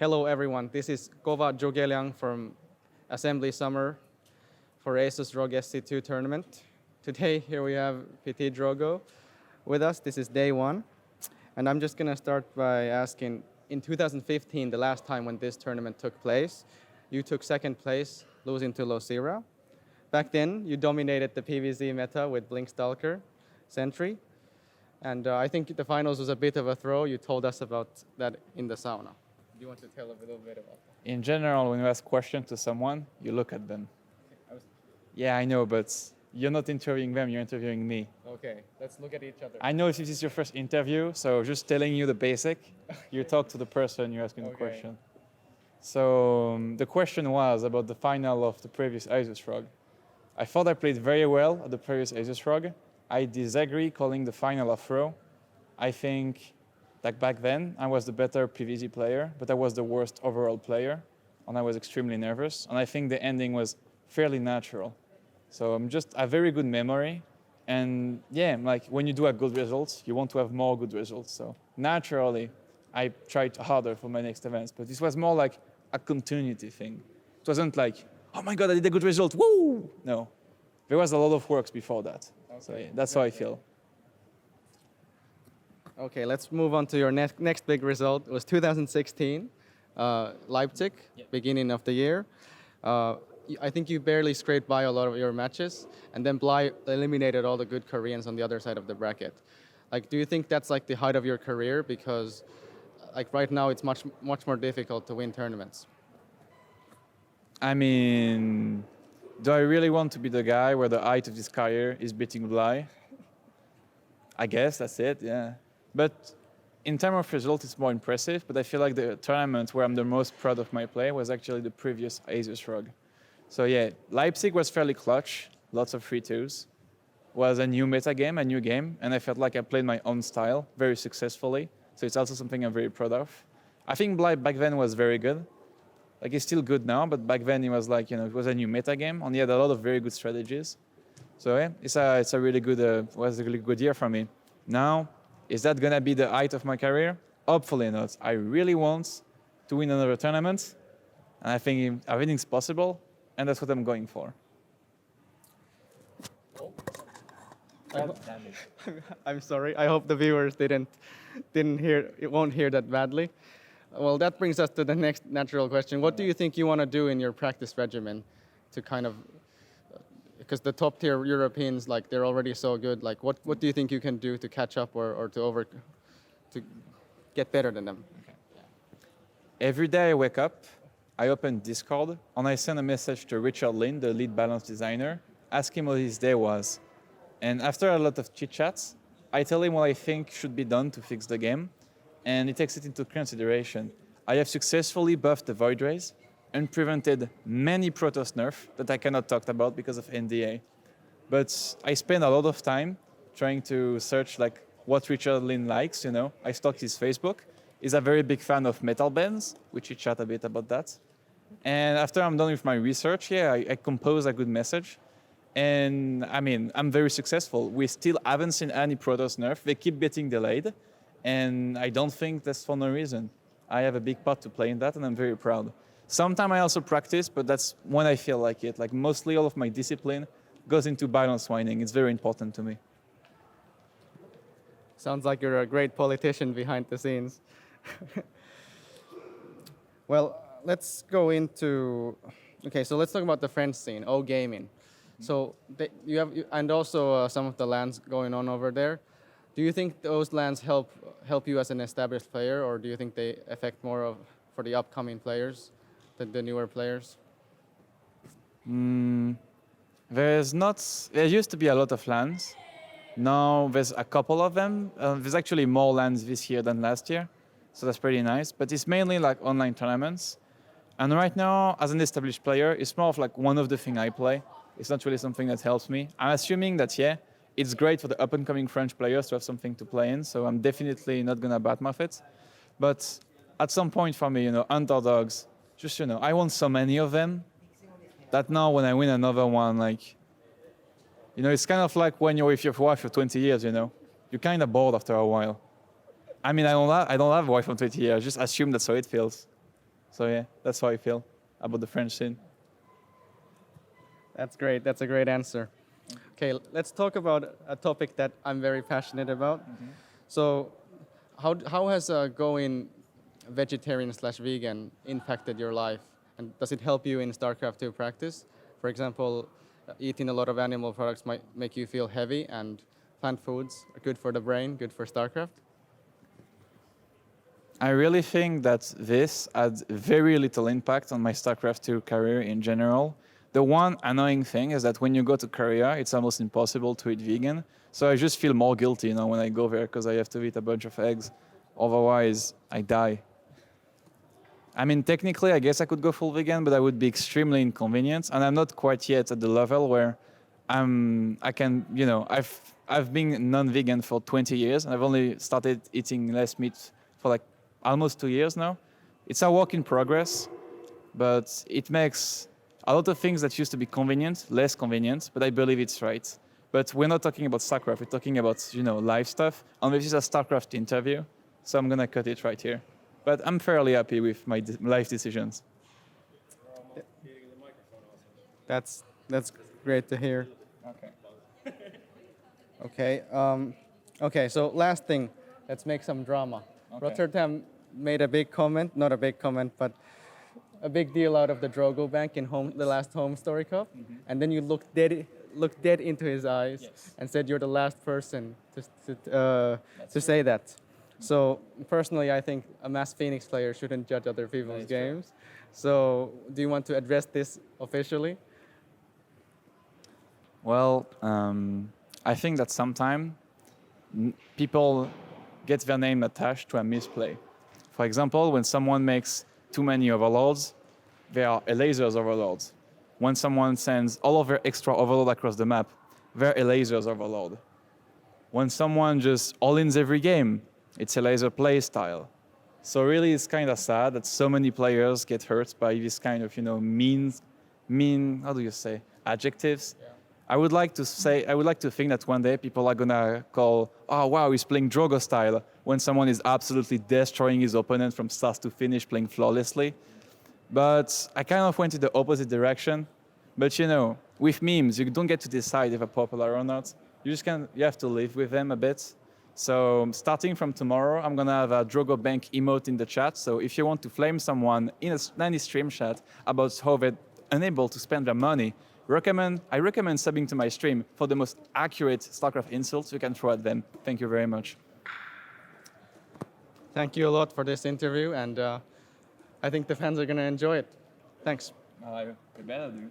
Hello everyone, this is ZhuGeLiang from Assembly Summer for ASUS ROG SC2 tournament. Today here we have PtitDrogo with us. This is day one. And I'm just going to start by asking, in 2015, the last time when this tournament took place, you took second place, losing to Losira. Back then, you dominated the PvZ meta with Blinkstalker, Sentry. And I think the finals was a bit of a throw. You told us about that in the sauna. Do you want to tell a little bit about that? In general, when you ask questions to someone, you look at them. Yeah, I know, but you're not interviewing them, you're interviewing me. Okay, let's look at each other. I know if this is your first interview, so just telling you the basic, you talk to the person you're asking the question. So the question was about the final of the previous ASUS ROG. I thought I played very well at the previous ASUS ROG. I disagree calling the final a throw. I think like back then, I was the better PvZ player, but I was the worst overall player, and I was extremely nervous. And I think the ending was fairly natural. So I'm just a very good memory. And yeah, like when you do have good results, you want to have more good results. So naturally, I tried harder for my next events, but this was more like a continuity thing. It wasn't like, oh my God, I did a good result, woo! No, there was a lot of works before that. Okay. So yeah, that's how I feel. Okay, let's move on to your next big result. It was 2016, Leipzig, beginning of the year. I think you barely scraped by a lot of your matches, and then Bly eliminated all the good Koreans on the other side of the bracket. Like, do you think that's like the height of your career? Because like right now, it's much more difficult to win tournaments. I mean, do I really want to be the guy where the height of his career is beating Bly? I guess that's it, yeah. But in terms of result, it's more impressive, but I feel like the tournament where I'm the most proud of my play was actually the previous ASUS ROG. So yeah, Leipzig was fairly clutch, lots of 3-2s. Was a new meta game, a new game, and I felt like I played my own style very successfully. So it's also something I'm very proud of. I think Bly back then was very good. Like he's still good now, but back then it was like, you know, it was a new meta game, and he had a lot of very good strategies. So yeah, it's a really good, was a really good year for me. Now, is that gonna be the height of my career? Hopefully not. I really want to win another tournament, and I think everything's possible, and that's what I'm going for. I'm sorry. I hope the viewers didn't hear. It won't hear that badly. Well, that brings us to the next natural question. What do you think you want to do in your practice regimen to kind of, because the top tier Europeans, like they're already so good. Like, what do you think you can do to catch up or to get better than them? Okay. Yeah. Every day I wake up, I open Discord, and I send a message to Richard Lin, the lead balance designer, ask him what his day was. And after a lot of chit-chats, I tell him what I think should be done to fix the game, and he takes it into consideration. I have successfully buffed the Void Rays and prevented many Protoss nerfs that I cannot talk about because of NDA. But I spend a lot of time trying to search like what Richard Lin likes, you know. I stalked his Facebook. He's a very big fan of metal bands, which we chat a bit about that. And after I'm done with my research, yeah, I compose a good message. And I mean, I'm very successful. We still haven't seen any Protoss nerf. They keep getting delayed. And I don't think that's for no reason. I have a big part to play in that, and I'm very proud. Sometimes I also practice, but that's when I feel like it. Like mostly all of my discipline goes into balance winding. It's very important to me. Sounds like you're a great politician behind the scenes. Well, let's go into, okay, so let's talk about the French scene, O Gaming. So you have, and also some of the LANs going on over there. Do you think those LANs help you as an established player, or do you think they affect more for the upcoming players, the newer players? There used to be a lot of LANs. Now there's a couple of them. There's actually more LANs this year than last year, so that's pretty nice. But it's mainly like online tournaments. And right now, as an established player, it's more of like one of the things I play. It's not really something that helps me. I'm assuming that, yeah, it's great for the up-and-coming French players to have something to play in, so I'm definitely not going to badmouth it. But at some point for me, you know, underdogs, just, you know, I want so many of them that now when I win another one, like, you know, it's kind of like when you're with your wife for 20 years, you know. You're kind of bored after a while. I mean, I don't have a wife for 20 years. Just assume that's how it feels. So yeah, that's how I feel about the French scene. That's great. That's a great answer. Okay, let's talk about a topic that I'm very passionate about. So, how has going vegetarian slash vegan impacted your life? And does it help you in StarCraft 2 practice? For example, eating a lot of animal products might make you feel heavy, and plant foods are good for the brain, good for StarCraft. I really think that this had very little impact on my StarCraft 2 career in general. The one annoying thing is that when you go to Korea, it's almost impossible to eat vegan. So I just feel more guilty, when I go there because I have to eat a bunch of eggs. Otherwise, I die. I mean, technically, I guess I could go full vegan, but I would be extremely inconvenient. And I'm not quite yet at the level where I can, I've been non-vegan for 20 years, and I've only started eating less meat for like almost 2 years now. It's a work in progress, but it makes a lot of things that used to be convenient less convenient, but I believe it's right. But we're not talking about StarCraft, we're talking about, life stuff. And this is a StarCraft interview, so I'm gonna cut it right here. But I'm fairly happy with my life decisions. That's great to hear. Okay. Okay. Okay. So last thing, let's make some drama. Okay. Rotterdam made a big comment, not a big comment, but a big deal out of the Drogo Bank in the last Home Story Cup, and then you looked dead into his eyes, Yes. and said you're the last person to say that. So personally, I think a Mass Phoenix player shouldn't judge other people's games. So do you want to address this officially? Well, I think that sometimes people get their name attached to a misplay. For example, when someone makes too many overlords, they are a lasers overlords. When someone sends all of their extra overlord across the map, they're a lasers overlord. When someone just all-ins every game, it's a laser play style. So really, it's kind of sad that so many players get hurt by this kind of, mean, how do you say, adjectives. Yeah. I would like to think that one day people are gonna call, oh wow, he's playing Drogo style, when someone is absolutely destroying his opponent from start to finish, playing flawlessly. But I kind of went in the opposite direction. But with memes, you don't get to decide if they're popular or not. You have to live with them a bit. So starting from tomorrow, I'm gonna have a Drogo Bank emote in the chat. So if you want to flame someone in any stream chat about how they're unable to spend their money, I recommend subbing to my stream for the most accurate StarCraft insults you can throw at them. Thank you very much. Thank you a lot for this interview, and I think the fans are going to enjoy it. Thanks. We better do.